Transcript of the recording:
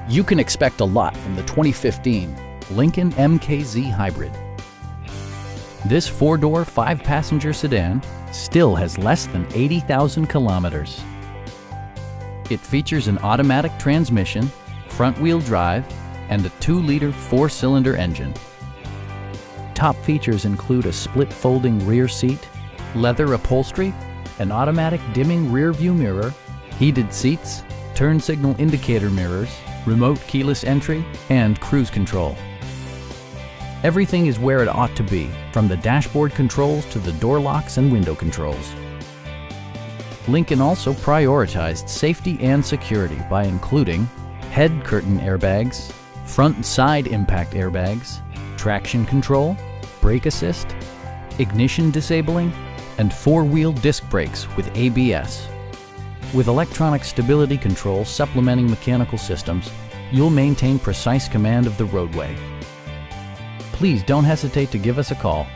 You can expect a lot from the 2015 Lincoln MKZ Hybrid. This four-door, five-passenger sedan still has less than 80,000 kilometers. It features an automatic transmission, front-wheel drive, and a 2-liter four-cylinder engine. Top features include a split folding rear seat, leather upholstery, an automatic dimming rear view mirror, heated seats, turn signal indicator mirrors, remote keyless entry, and cruise control. Everything is where it ought to be, from the dashboard controls to the door locks and window controls. Lincoln also prioritized safety and security by including head curtain airbags, front and side impact airbags, traction control, brake assist, ignition disabling, and four-wheel disc brakes with ABS. With electronic stability control supplementing mechanical systems, you'll maintain precise command of the roadway. Please don't hesitate to give us a call.